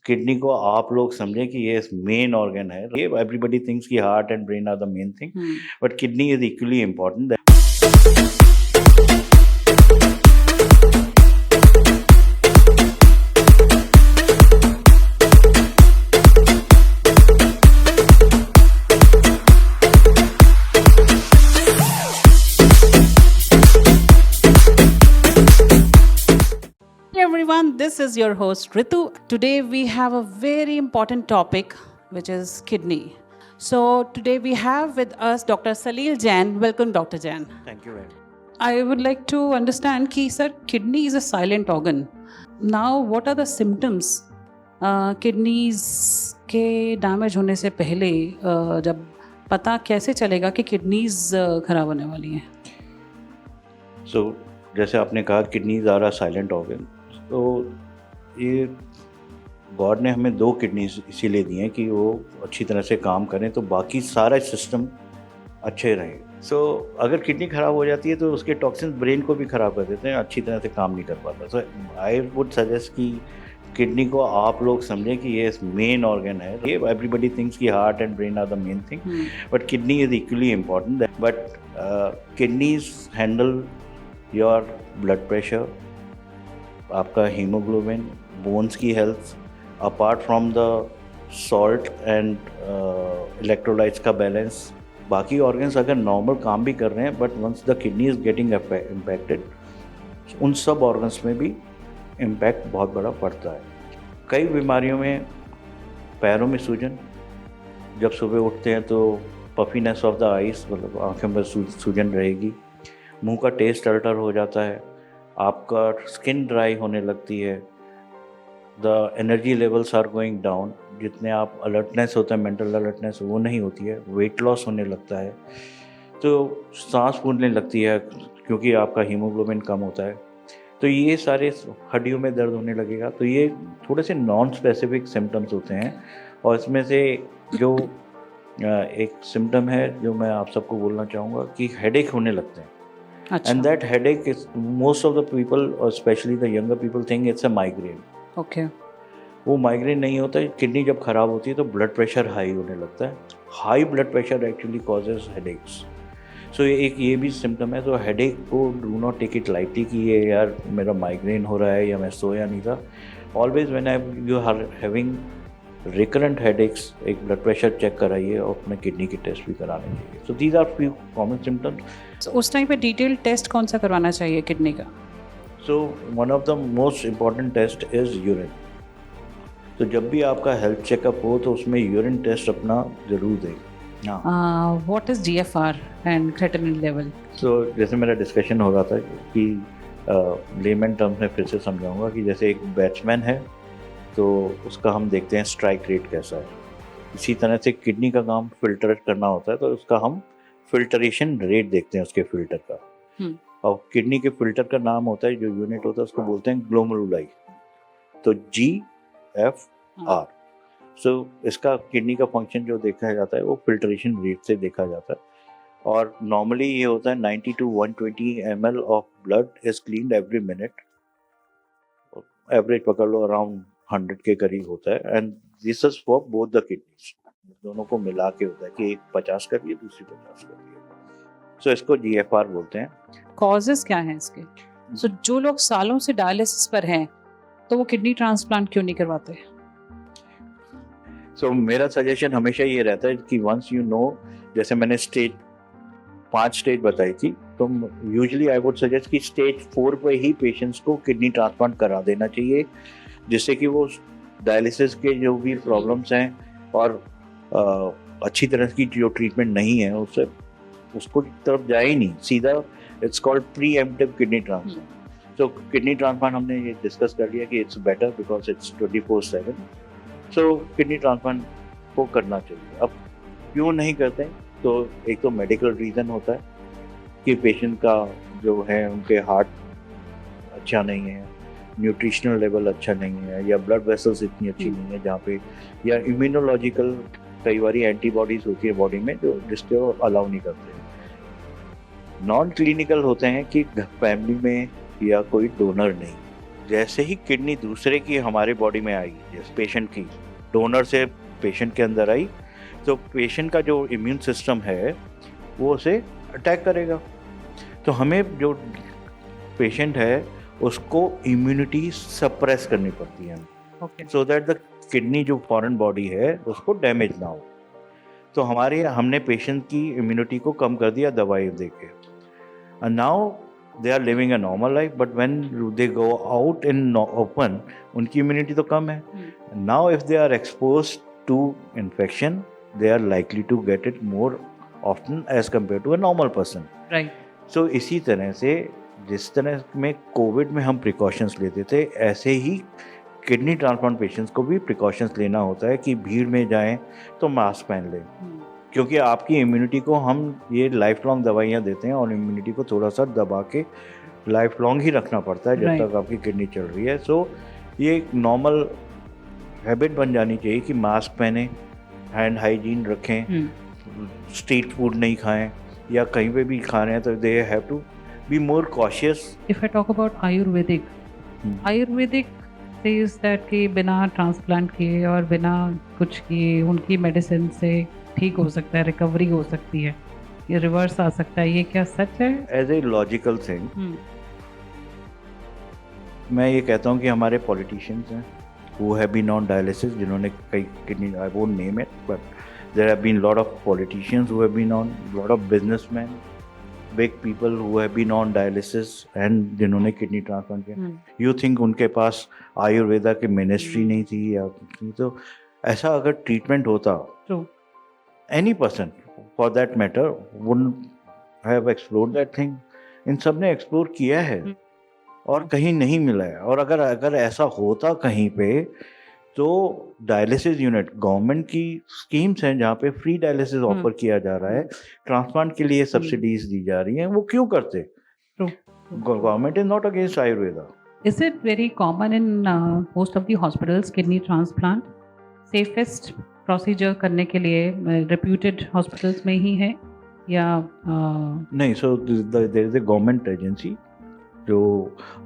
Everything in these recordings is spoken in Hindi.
किडनी को आप लोग समझें कि ये मेन ऑर्गन है। ये एवरीबडी थिंक्स कि heart and brain are the main thing, but kidney is equally important. Everyone, this is your host Ritu. Today we have a very important topic, which is kidney. So today we have with us Dr. Salil Jain. Welcome, Dr. Jain. Thank you very much. I would like to understand कि sir, kidney is a silent organ. Now, what are the symptoms? Kidneys के डैमेज होने से पहले जब पता कैसे चलेगा कि किडनीज खराब होने वाली हैं? So, जैसे आपने कहा kidneys are a silent organ, तो ये गॉड ने हमें 2 किडनीज इसीलिए दी हैं कि वो अच्छी तरह से काम करें तो बाकी सारा सिस्टम अच्छे रहे। सो अगर किडनी ख़राब हो जाती है तो उसके टॉक्सिन्स ब्रेन को भी ख़राब कर देते हैं, अच्छी तरह से काम नहीं कर पाता। सो आई वुड सजेस्ट कि किडनी को आप लोग समझें कि ये मेन ऑर्गन है। ये एवरीबडी थिंक्स कि heart and brain are the main thing, but kidney is equally important. But kidneys handle your blood pressure, आपका हीमोग्लोबिन, बोन्स की health, apart from the salt and electrolytes का बैलेंस। बाकी ऑर्गन्स अगर नॉर्मल काम भी कर रहे हैं, but once the kidney is getting impacted, उन सब ऑर्गन्स में भी इम्पैक्ट बहुत बड़ा पड़ता है। कई बीमारियों में पैरों में सूजन, जब सुबह उठते हैं तो पफीनेस ऑफ द आइज, मतलब आँखें में सूजन रहेगी, मुंह का टेस्ट अल्टर हो जाता है, आपका स्किन ड्राई होने लगती है, the energy levels are going down, जितने आप अलर्टनेस होता है, मेंटल अलर्टनेस वो नहीं होती है, वेट लॉस होने लगता है, तो सांस फूलने लगती है क्योंकि आपका हीमोग्लोबिन कम होता है। तो ये सारे हड्डियों में दर्द होने लगेगा। तो ये थोड़े से नॉन स्पेसिफिक सिम्टम्स होते हैं, और इसमें से जो एक सिम्टम है जो मैं आप सबको बोलना चाहूँगा कि हेडेक होने लगते हैं। And that headache is, most of the people, especially the younger people, think it's a migraine. Okay. वो माइग्रेन नहीं होता है। किडनी जब खराब होती है तो ब्लड प्रेशर हाई होने लगता है। High blood pressure actually causes headaches. So एक ये भी सिम्टम है। तो हेडेक को do not take it lightly कि ये यार मेरा माइग्रेन हो रहा है या मैं सोया नहीं था। Always when you are having recurrent headaches, एक ब्लड प्रेशर चेक कराइए और अपने किडनी की टेस्ट भी कराने चाहिए। So these are few common symptoms. उस टाइम पे डिटेल टेस्ट कौन सा करवाना चाहिए किडनी का? So one of the most important test is urine. तो जब भी आपका हेल्थ चेकअप हो तो उसमें यूरिन टेस्ट अपना ज़रूर दें। हाँ, what is GFR and creatinine level? So जैसे मेरा डिस्कशन हो रहा था कि लेमन टर्म्स में फिर से समझाऊंगा कि जैसे एक बैट्समैन है तो उसका हम देखते हैं स्ट्राइक रेट कैसा है। इसी तरह से किडनी का काम फिल्टर करना होता है, तो उसका हम फिल्टरेशन रेट देखते हैं उसके फिल्टर का। और किडनी के फिल्टर का नाम होता है, जो यूनिट होता है उसको बोलते हैं ग्लोमेरुलाई, तो GFR। सो इसका किडनी का फंक्शन जो देखा जाता है वो फिल्टरेशन रेट से देखा जाता है। और नॉर्मली ये होता है 90 to 120 ml of blood is cleaned every minute. Average पकड़ लो अराउंड 100 के करीब होता है। And this is for both the kidneys, दोनों को मिला के होता है कि एक 50 कर लिए, दूसरी 50 कर लिए। सो इसको GFR बोलते हैं। कॉजेस क्या हैं इसके? सो जो लोग सालों से डायलिसिस पर हैं तो वो किडनी ट्रांसप्लांट क्यों नहीं करवाते? सो मेरा सजेशन हमेशा ये रहता है कि वंस यू नो, जैसे मैंने 5 स्टेज बताई थी, तो यूजुअली आई वुड सजेस्ट कि स्टेज 4 पे ही पेशेंट्स को किडनी ट्रांसप्लांट करा देना चाहिए, जिससे कि वो डायलिसिस के जो भी प्रॉब्लम्स हैं और अच्छी तरह की जो ट्रीटमेंट नहीं है उससे उसको तरफ जाए ही नहीं, सीधा it's called pre-emptive kidney transplant. So kidney transplant हमने ये डिस्कस कर लिया कि it's better because it's 24/7। So kidney transplant को करना चाहिए। अब क्यों नहीं करते, तो एक तो मेडिकल रीज़न होता है कि पेशेंट का जो है उनके हार्ट अच्छा नहीं है, न्यूट्रिशनल लेवल अच्छा नहीं है, या ब्लड वेसल्स इतनी अच्छी नहीं है जहाँ पे, या इम्यूनोलॉजिकल कई बार एंटीबॉडीज होती है बॉडी में जो जिसको अलाउ नहीं करते। नॉन क्लिनिकल होते हैं कि फैमिली में या कोई डोनर नहीं, जैसे ही किडनी दूसरे की हमारे बॉडी में आई, जैसे पेशेंट की डोनर से पेशेंट के अंदर आई, तो पेशेंट का जो इम्यून सिस्टम है वो उसे अटैक करेगा। तो हमें जो पेशेंट है उसको इम्यूनिटी सप्रेस करनी पड़ती है, okay so that the kidney जो फॉरेन बॉडी है उसको डैमेज ना हो। तो हमने पेशेंट की इम्यूनिटी को कम कर दिया दवाई दे के, and now they are living a normal life, but when they go out in open उनकी इम्यूनिटी तो कम है। Now if they are expose to infection, they are likely to get it more often as compare to a normal person. Right. So इसी तरह से जिस तरह में कोविड में हम प्रिकॉशंस लेते थे, ऐसे ही किडनी ट्रांसप्लांट पेशेंट्स को भी प्रिकॉशंस लेना होता है कि भीड़ में जाएं तो मास्क पहन लें, क्योंकि आपकी इम्यूनिटी को हम ये लाइफ लॉन्ग दवाइयाँ देते हैं और इम्यूनिटी को थोड़ा सा दबा के लाइफ लॉन्ग ही रखना पड़ता है जब Right. तक आपकी किडनी चल रही है। सो ये एक नॉर्मल हैबिट बन जानी चाहिए कि मास्क पहने, हैंड हाइजीन रखें, स्ट्रीट फूड नहीं खाएं, या कहीं पे भी खा रहे हैं तो they have to be more cautious. If I talk about Ayurvedic, Ayurvedic says that कि बिना ट्रांसप्लांट किए और बिना कुछ किए उनकी मेडिसिन से ठीक हो सकता है, रिकवरी हो सकती है, ये रिवर्स आ सकता है, ये क्या सच है? एज ए लॉजिकल थिंग मैं ये कहता हूँ कि हमारे पॉलिटिशियंस हैं who have been on dialysis, जिन्होंने कई kidney, I won't name it, but there have been lot of politicians who have been on, lot of businessmen, big people who have been on dialysis and जिन्होंने किडनी ट्रांसप्लांट किया। You think उनके पास आयुर्वेदा की मिनिस्ट्री नहीं थी या नहीं? तो ऐसा अगर ट्रीटमेंट होता, True. any person for that matter wouldn't have explored that thing. इन सब ने एक्सप्लोर किया है और कहीं नहीं मिला है। और अगर ऐसा होता कहीं पे, तो डायलिसिस यूनिट, गवर्नमेंट की स्कीम्स हैं जहाँ पे फ्री डायलिसिस ऑफर किया जा रहा है, ट्रांसप्लांट के लिए सब्सिडीज दी जा रही हैं, वो क्यों करते? Government is not against Ayurveda. Is it very common in most of the hospitals kidney transplant? Safest procedure करने के लिए reputed hospitals में ही है या नहीं? So there is a government agency जो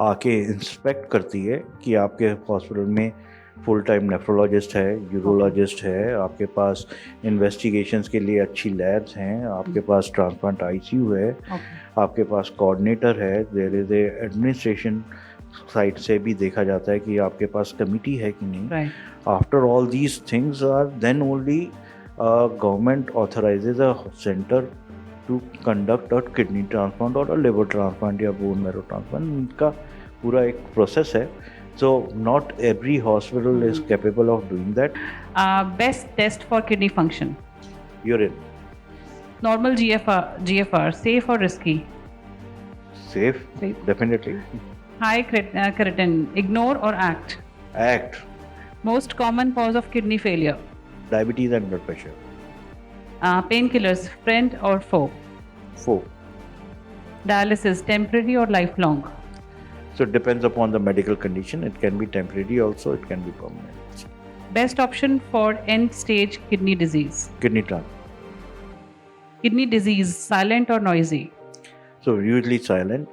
आके इंस्पेक्ट करती है कि आपके हॉस्पिटल में फुल टाइम नेफ्रोलॉजिस्ट है, यूरोलॉजिस्ट है, आपके पास इन्वेस्टिगेशंस के लिए अच्छी लैब्स हैं, आपके पास ट्रांसप्लांट आईसीयू है, आपके पास कोऑर्डिनेटर है, there is a administration side से भी देखा जाता है कि आपके पास कमिटी है कि नहीं। After all these things are then only government authorizes a centre to conduct a kidney transplant or a liver transplant या bone marrow transplant। इनका पूरा एक प्रोसेस है, so not every hospital is capable of doing that। best test for kidney function? Urine। Normal GFR safe or risky? Safe, definitely। High creatinine, ignore or act? Act। Most common cause of kidney failure? Diabetes and blood pressure। Painkillers, friend or foe? Foe। Dialysis, temporary or lifelong? So it depends upon the medical condition. It can be temporary also, it can be permanent। Best option for end stage kidney disease? Kidney transplant। Kidney disease, silent or noisy? So usually silent.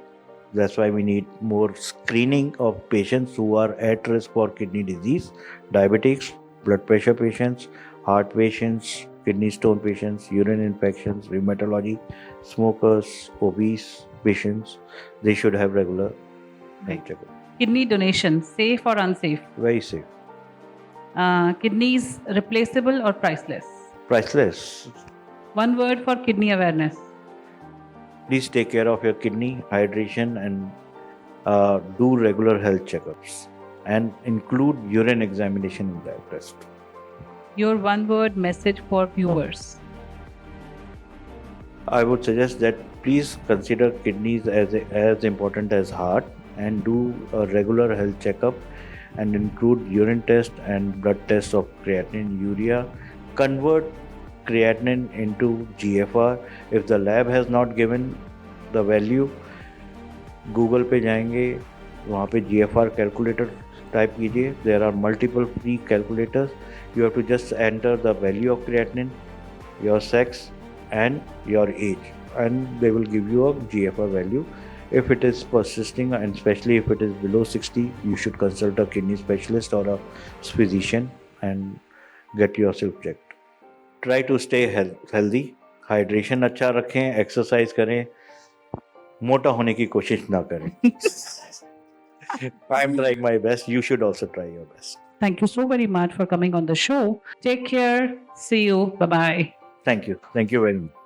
That's why we need more screening of patients who are at risk for kidney disease, diabetics, blood pressure patients, heart patients, kidney stone patients, urine infections, rheumatology, smokers, obese patients. They should have regular health checkup। Kidney donation, safe or unsafe? Very safe। Kidneys, replaceable or priceless? Priceless। One word for kidney awareness. Please take care of your kidney, hydration, and do regular health checkups, and include urine examination in that test। Your one word message for viewers? I would suggest that please consider kidneys as important as heart, and do a regular health checkup, and include urine test and blood tests of creatinine, urea. Convert creatinine into GFR if the lab has not given the value। Google पे जाएंगे, वहाँ पे GFR कैलकुलेटर टाइप कीजिए। There are multiple free calculators। You have to just enter the value of creatinine, your sex and your age, and they will give you a GFR value। If it is persisting, and especially if it is below 60, you should consult a kidney specialist or a physician and get yourself checked. Try to stay healthy, hydration अच्छा रखें, एक्सरसाइज करें, मोटा होने की कोशिश ना करें. I'm trying my best. You should also try your best. Thank you so very much for coming on the show. Take care. See you. Bye bye. Thank you. Thank you very much.